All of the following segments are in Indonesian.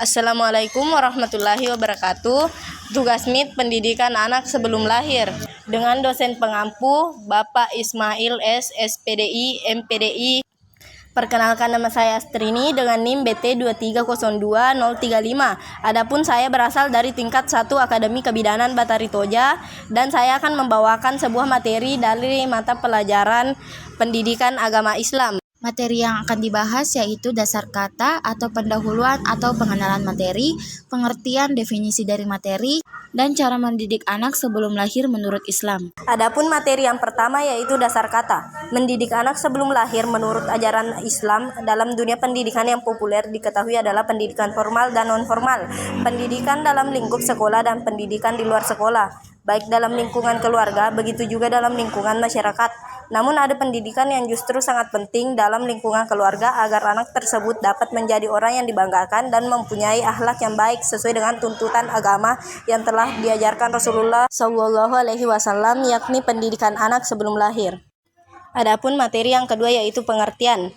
Assalamualaikum warahmatullahi wabarakatuh. Tugas MIT Pendidikan Anak Sebelum Lahir dengan dosen pengampu Bapak Ismail S. SPDI MPDI. Perkenalkan, nama saya Astrini dengan NIM BT 2302035. Adapun saya berasal dari tingkat 1 Akademi Kebidanan Batari Toja dan saya akan membawakan sebuah materi dari mata pelajaran Pendidikan Agama Islam. Materi yang akan dibahas yaitu dasar kata atau pendahuluan atau pengenalan materi, pengertian definisi dari materi, dan cara mendidik anak sebelum lahir menurut Islam. Adapun materi yang pertama yaitu dasar kata. Mendidik anak sebelum lahir menurut ajaran Islam dalam dunia pendidikan yang populer diketahui adalah pendidikan formal dan non-formal, pendidikan dalam lingkup sekolah dan pendidikan di luar sekolah, baik dalam lingkungan keluarga, begitu juga dalam lingkungan masyarakat. Namun ada pendidikan yang justru sangat penting dalam lingkungan keluarga agar anak tersebut dapat menjadi orang yang dibanggakan dan mempunyai akhlak yang baik sesuai dengan tuntutan agama yang telah diajarkan Rasulullah SAW, yakni pendidikan anak sebelum lahir. Adapun materi yang kedua yaitu pengertian.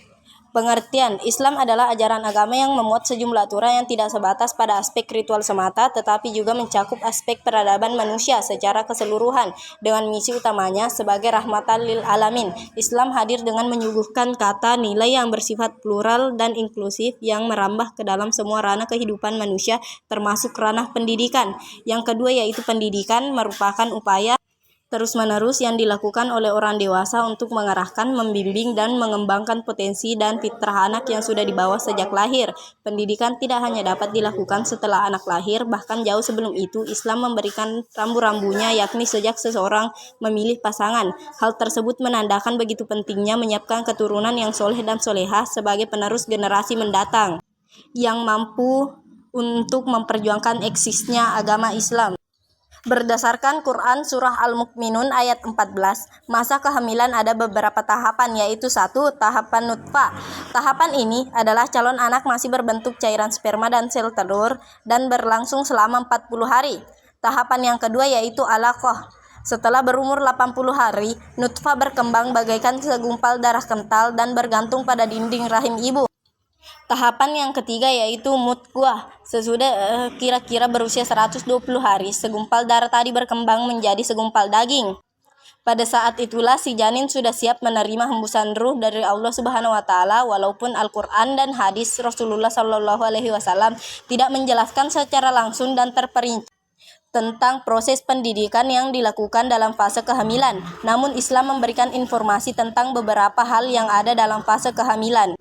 Islam adalah ajaran agama yang memuat sejumlah aturan yang tidak sebatas pada aspek ritual semata, tetapi juga mencakup aspek peradaban manusia secara keseluruhan, dengan misi utamanya sebagai rahmatan lil alamin. Islam hadir dengan menyuguhkan kata nilai yang bersifat plural dan inklusif yang merambah ke dalam semua ranah kehidupan manusia, termasuk ranah pendidikan. Yang kedua yaitu pendidikan merupakan upaya terus-menerus yang dilakukan oleh orang dewasa untuk mengarahkan, membimbing, dan mengembangkan potensi dan fitrah anak yang sudah dibawa sejak lahir. Pendidikan tidak hanya dapat dilakukan setelah anak lahir, bahkan jauh sebelum itu Islam memberikan rambu-rambunya, yakni sejak seseorang memilih pasangan. Hal tersebut menandakan begitu pentingnya menyiapkan keturunan yang soleh dan solehah sebagai penerus generasi mendatang, yang mampu untuk memperjuangkan eksisnya agama Islam. Berdasarkan Quran Surah Al-Mu'minun ayat 14, masa kehamilan ada beberapa tahapan, yaitu 1. Tahapan nutfah. Tahapan ini adalah calon anak masih berbentuk cairan sperma dan sel telur dan berlangsung selama 40 hari. Tahapan yang kedua yaitu alaqah. Setelah berumur 80 hari, nutfah berkembang bagaikan segumpal darah kental dan bergantung pada dinding rahim ibu. Tahapan yang ketiga yaitu mudghah. Sesudah kira-kira berusia 120 hari, segumpal darah tadi berkembang menjadi segumpal daging. Pada saat itulah si janin sudah siap menerima hembusan ruh dari Allah Subhanahu wa taala, walaupun Al-Qur'an dan hadis Rasulullah SAW tidak menjelaskan secara langsung dan terperinci tentang proses pendidikan yang dilakukan dalam fase kehamilan. Namun Islam memberikan informasi tentang beberapa hal yang ada dalam fase kehamilan.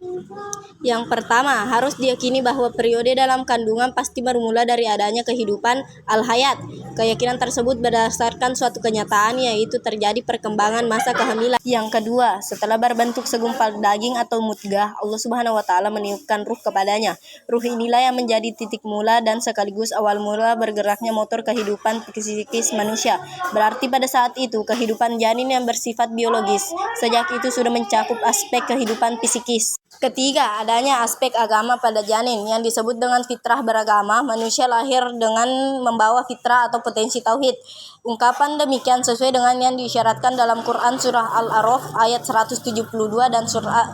Yang pertama, harus diyakini bahwa periode dalam kandungan pasti bermula dari adanya kehidupan al-hayat. Keyakinan tersebut berdasarkan suatu kenyataan, yaitu terjadi perkembangan masa kehamilan. Yang kedua, setelah berbentuk segumpal daging atau mudghah, Allah Subhanahu wa taala meniupkan ruh kepadanya. Ruh inilah yang menjadi titik mula dan sekaligus awal mula bergeraknya motor kehidupan psikis manusia. Berarti pada saat itu kehidupan janin yang bersifat biologis sejak itu sudah mencakup aspek kehidupan psikis. Ketiga, adanya aspek agama pada janin yang disebut dengan fitrah beragama. Manusia lahir dengan membawa fitrah atau potensi tauhid. Ungkapan demikian sesuai dengan yang disyaratkan dalam Quran Surah Al-A'raf ayat 172 dan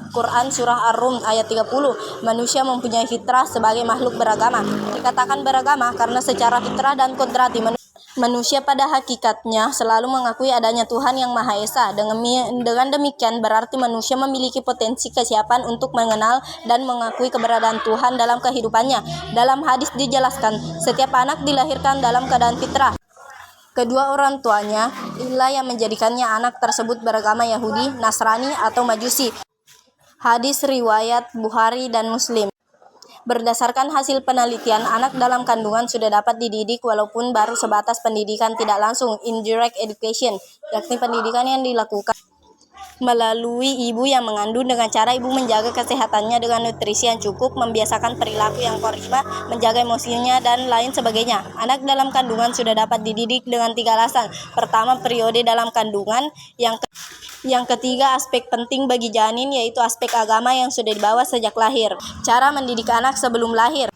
Quran Surah Ar-Rum ayat 30. Manusia mempunyai fitrah sebagai makhluk beragama. Dikatakan beragama karena secara fitrah dan kodrati manusia pada hakikatnya selalu mengakui adanya Tuhan yang Maha Esa. Dengan demikian berarti manusia memiliki potensi kesiapan untuk mengenal dan mengakui keberadaan Tuhan dalam kehidupannya. Dalam hadis dijelaskan, setiap anak dilahirkan dalam keadaan fitrah. Kedua orang tuanya inilah yang menjadikannya anak tersebut beragama Yahudi, Nasrani, atau Majusi. Hadis riwayat Bukhari dan Muslim. Berdasarkan hasil penelitian, anak dalam kandungan sudah dapat dididik walaupun baru sebatas pendidikan tidak langsung, indirect education, yakni pendidikan yang dilakukan melalui ibu yang mengandung dengan cara ibu menjaga kesehatannya dengan nutrisi yang cukup, membiasakan perilaku yang korima, menjaga emosinya, dan lain sebagainya. Anak dalam kandungan sudah dapat dididik dengan 3 alasan. Pertama, periode dalam kandungan. Yang ketiga, aspek penting bagi janin, yaitu aspek agama yang sudah dibawa sejak lahir. Cara mendidik anak sebelum lahir.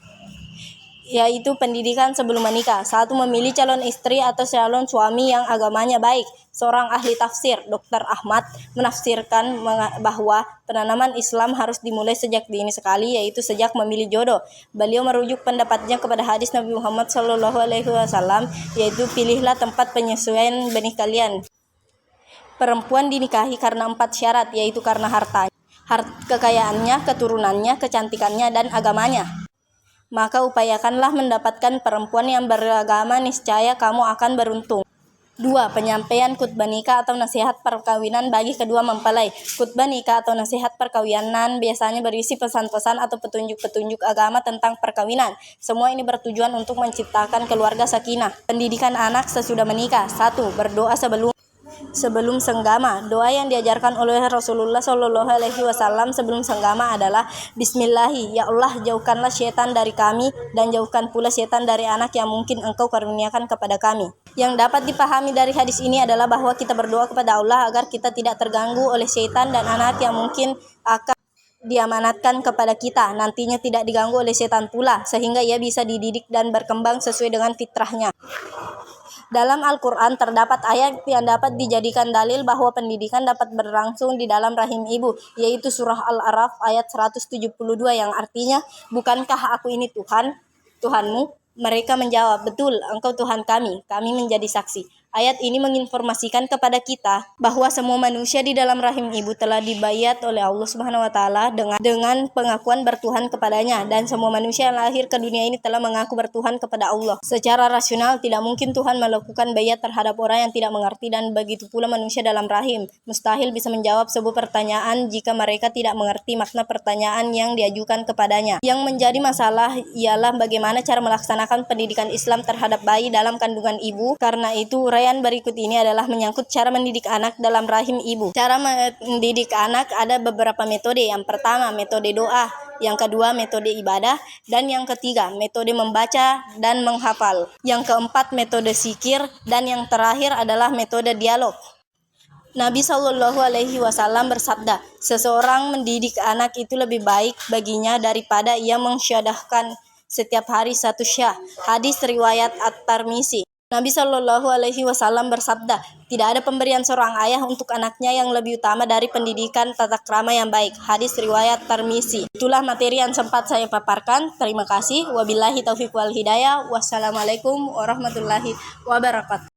yaitu pendidikan sebelum menikah. 1. Memilih calon istri atau calon suami yang agamanya baik. Seorang ahli tafsir, Dr. Ahmad, menafsirkan bahwa penanaman Islam harus dimulai sejak dini sekali, yaitu sejak memilih jodoh. Beliau merujuk pendapatnya kepada hadis Nabi Muhammad SAW, yaitu pilihlah tempat penyesuaian benih kalian. Perempuan dinikahi karena 4 syarat, yaitu karena hartanya, kekayaannya, keturunannya, kecantikannya, dan agamanya. Maka upayakanlah mendapatkan perempuan yang beragama, niscaya kamu akan beruntung. 2. Penyampaian khutbah nikah atau nasihat perkawinan bagi kedua mempelai. Khutbah nikah atau nasihat perkawinan biasanya berisi pesan-pesan atau petunjuk-petunjuk agama tentang perkawinan. Semua ini bertujuan untuk menciptakan keluarga sakinah. Pendidikan anak sesudah menikah. 1. Berdoa sebelum senggama. Doa yang diajarkan oleh Rasulullah SAW sebelum senggama adalah Bismillahi, ya Allah, jauhkanlah syaitan dari kami dan jauhkan pula syaitan dari anak yang mungkin Engkau karuniakan kepada kami. Yang dapat dipahami dari hadis ini adalah bahwa kita berdoa kepada Allah agar kita tidak terganggu oleh syaitan dan anak yang mungkin akan diamanatkan kepada kita nantinya tidak diganggu oleh setan pula, sehingga ia bisa dididik dan berkembang sesuai dengan fitrahnya. Dalam Al-Quran terdapat ayat yang dapat dijadikan dalil bahwa pendidikan dapat berlangsung di dalam rahim ibu, yaitu surah Al-A'raf ayat 172 yang artinya, bukankah aku ini Tuhanmu? Mereka menjawab, betul, Engkau Tuhan kami menjadi saksi. Ayat ini menginformasikan kepada kita bahwa semua manusia di dalam rahim ibu telah dibayat oleh Allah Subhanahu wa taala dengan pengakuan bertuhan kepadanya, dan semua manusia yang lahir ke dunia ini telah mengaku bertuhan kepada Allah. Secara rasional tidak mungkin Tuhan melakukan bayat terhadap orang yang tidak mengerti, dan begitu pula manusia dalam rahim mustahil bisa menjawab sebuah pertanyaan jika mereka tidak mengerti makna pertanyaan yang diajukan kepadanya. Yang menjadi masalah ialah bagaimana cara melaksanakan pendidikan Islam terhadap bayi dalam kandungan ibu. Karena itu uraian berikut ini adalah menyangkut cara mendidik anak dalam rahim ibu. Cara mendidik anak ada beberapa metode. Yang pertama, metode doa. Yang kedua, metode ibadah. Dan yang ketiga, metode membaca dan menghafal. Yang keempat, metode zikir. Dan yang terakhir adalah metode dialog. Nabi SAW bersabda, seseorang mendidik anak itu lebih baik baginya daripada ia mensyahadahkan setiap hari 1 syah. Hadis riwayat At-Tirmizi. Nabi SAW bersabda, tidak ada pemberian seorang ayah untuk anaknya yang lebih utama dari pendidikan tata krama yang baik. Hadis riwayat Tirmizi. Itulah materi yang sempat saya paparkan. Terima kasih. Wabillahi taufiq wal hidayah. Wassalamualaikum warahmatullahi wabarakatuh.